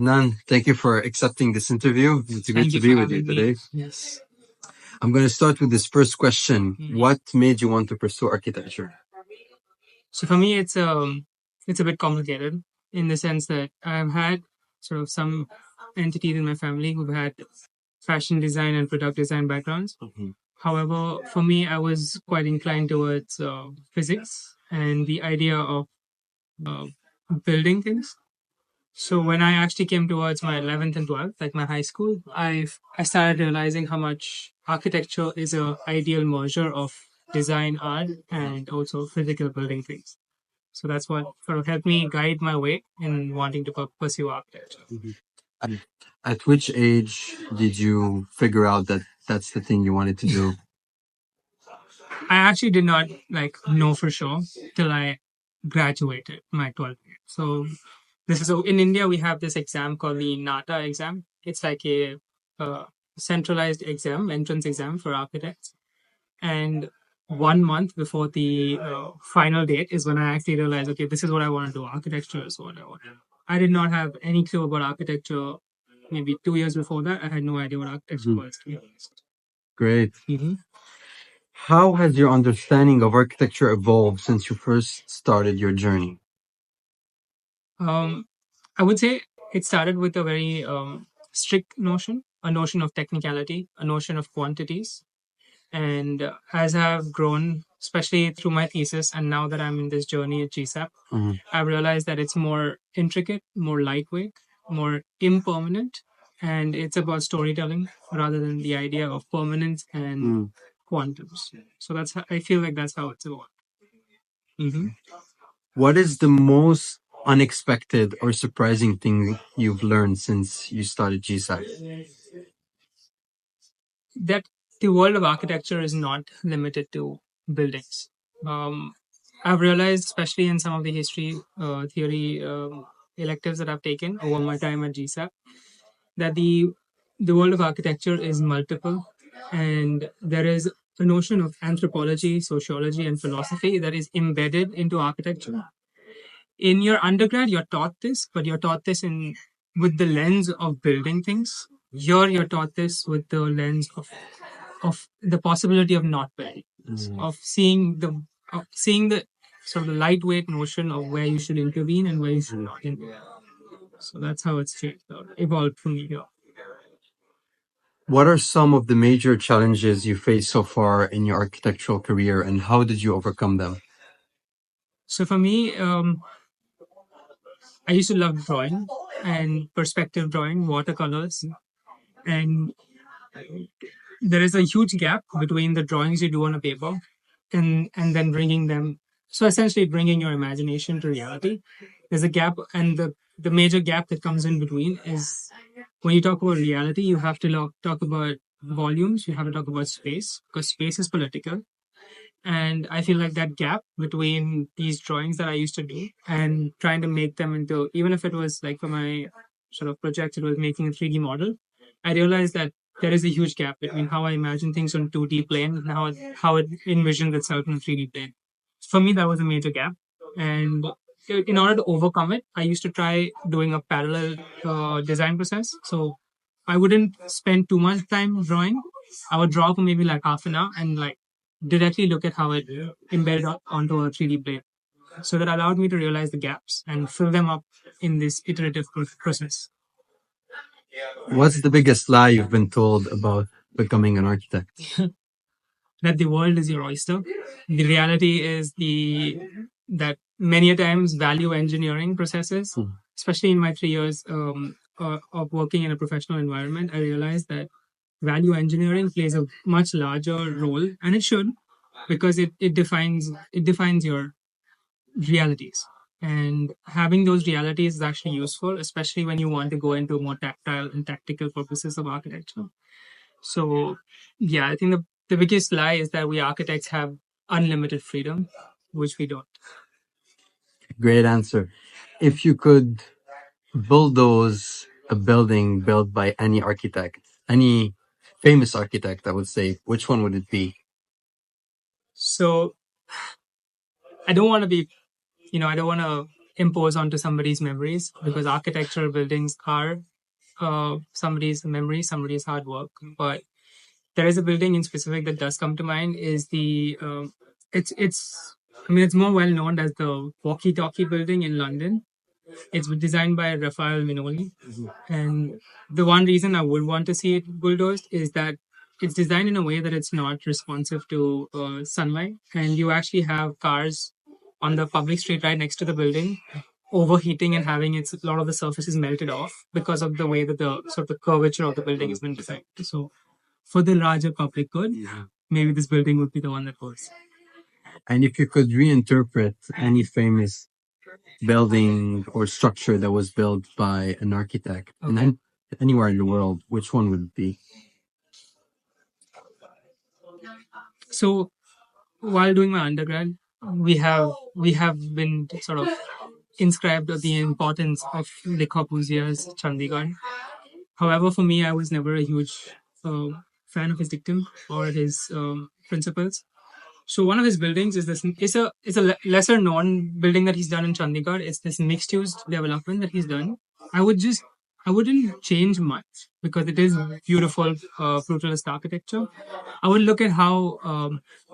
Adnan, thank you for accepting this interview. It's great Thank to you be for with you having me. today. Yes. I'm going to start with this first question. What made you want to pursue architecture? So for me, it's a bit complicated in the sense that I've had sort of some entities in my family who've had fashion design and product design backgrounds. However, for me, I was quite inclined towards physics and the idea of uh, building things. So when I actually came towards my 11th and 12th, like my high school, I started realizing how much architecture is a ideal merger of design, art, and also physical building things. So that's what sort of helped me guide my way in wanting to pursue architecture. At which age did you figure out that that's the thing you wanted to do? I actually did not like know for sure till I graduated my 12th year. So this is so in India we have this exam called the NATA exam. It's like a centralized exam, entrance exam for architects. And 1 month before the final date is when I actually realized, okay, this is what I want to do. Architecture is what I want. I did not have any clue about architecture. Maybe 2 years before that, I had no idea what architecture was. To be honest. Great. How has your understanding of architecture evolved since you first started your journey? I would say it started with a very strict notion, a notion of technicality, a notion of quantities. And as I've grown, especially through my thesis, and now that I'm in this journey at GSAPP, I've realized that it's more intricate, more lightweight, more impermanent, and it's about storytelling rather than the idea of permanence and quantums. So that's how, I feel like that's how it's evolved. What is the most unexpected or surprising thing you've learned since you started GSAC? That the world of architecture is not limited to buildings. Um, I've realized, especially in some of the history theory electives that I've taken over my time at GSAP, that the world of architecture is multiple, and there is a notion of anthropology, sociology, and philosophy that is embedded into architecture. In your undergrad, you're taught this, but you're taught this in with the lens of building things. Here, you're taught this with the lens of the possibility of not building, of seeing the sort of the lightweight notion of where you should intervene and where you should not intervene. So that's how it's changed or evolved for me here. What are some of the major challenges you faced so far in your architectural career, and how did you overcome them? So for me, I used to love drawing and perspective drawing, watercolors, and there is a huge gap between the drawings you do on a paper and then bringing them. So essentially, bringing your imagination to reality. There's a gap, and the major gap that comes in between is when you talk about reality, you have to talk about volumes, you have to talk about space because space is political. And I feel like that gap between these drawings that I used to do and trying to make them into, even if it was like for my sort of project, it was making a 3D model. I realized that there is a huge gap between how I imagine things on 2D plane and how it envisions itself in a 3D plane. For me, that was a major gap. And in order to overcome it, I used to try doing a parallel design process. So I wouldn't spend too much time drawing. I would draw for maybe like half an hour and like directly look at how it embedded onto a 3D plane. So that allowed me to realize the gaps and fill them up in this iterative process. What's the biggest lie you've been told about becoming an architect? That the world is your oyster. The reality is that many a times value engineering processes, especially in my 3 years of working in a professional environment, I realized that value engineering plays a much larger role, and it should, because it defines your realities. And having those realities is actually useful, especially when you want to go into more tactile and tactical purposes of architecture. So, yeah, I think the biggest lie is that we architects have unlimited freedom, which we don't. Great answer. If you could bulldoze a building built by any architect, any famous architect, I would say, which one would it be? So, I don't want to be, I don't want to impose onto somebody's memories, because architectural buildings are somebody's memory, somebody's hard work. But there is a building in specific that does come to mind. Is the it's I mean, it's more well known as the Walkie Talkie building in London. It's designed by Raphael Minoli, and the one reason I would want to see it bulldozed is that it's designed in a way that it's not responsive to sunlight, and you actually have cars on the public street right next to the building overheating and having its a lot of the surfaces melted off because of the way that the sort of curvature of the building has been designed. So for the larger public good, maybe this building would be the one that goes. And if you could reinterpret any famous building or structure that was built by an architect and then anywhere in the world, which one would it be? So while doing my undergrad, we have been sort of inscribed the importance of Le Corbusier's Chandigarh. However, for me, I was never a huge fan of his dictum or his principles. So one of his buildings is this. It's a lesser known building that he's done in Chandigarh. It's this mixed use development that he's done. I wouldn't change much because it is beautiful brutalist architecture. I would look at how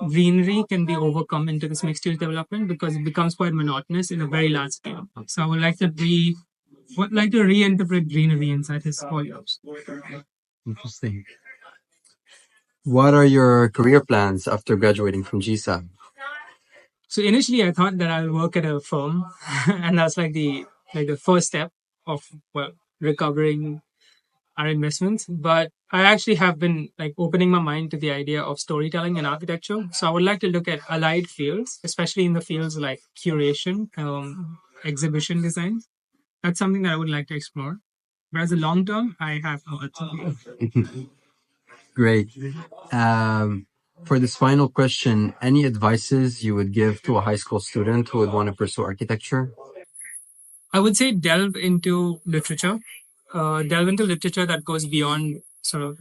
greenery can be overcome into this mixed use development because it becomes quite monotonous in a very large scale. So I would like to reinterpret greenery inside his volumes. Interesting. What are your career plans after graduating from GSAPP? So initially, I thought that I'll work at a firm, and that's like the first step of recovering our investments. But I actually have been like opening my mind to the idea of storytelling and architecture. So I would like to look at allied fields, especially in the fields like curation, exhibition design. That's something that I would like to explore. Whereas the long term, I have no idea. Great. For this final question, any advices you would give to a high school student who would want to pursue architecture? I would say delve into literature. Delve into literature that goes beyond sort of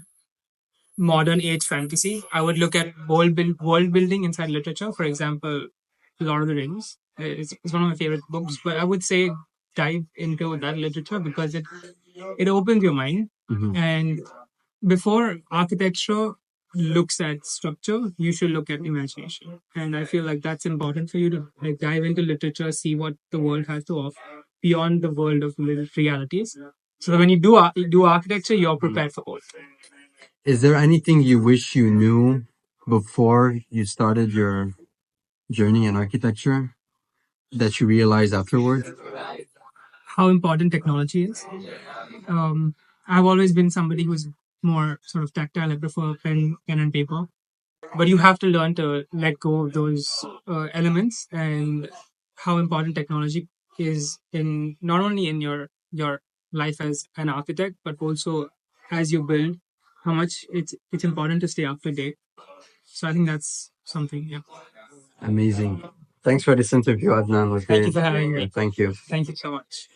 modern age fantasy. I would look at world building inside literature. For example, Lord of the Rings. It's one of my favorite books, but I would say dive into that literature because it opens your mind. And before architecture looks at structure, you should look at imagination. And I feel like that's important for you to like dive into literature, see what the world has to offer beyond the world of realities. So that when you do architecture, you're prepared for both. Is there anything you wish you knew before you started your journey in architecture that you realized afterward? How important technology is. I've always been somebody who's more sort of tactile. I prefer pen and paper. But you have to learn to let go of those elements and how important technology is in not only in your life as an architect, but also as you build. How much it's important to stay up to date. So I think that's something. Yeah. Amazing. Thanks for this interview, Adnan. Thank you for having me. Thank you. Thank you so much.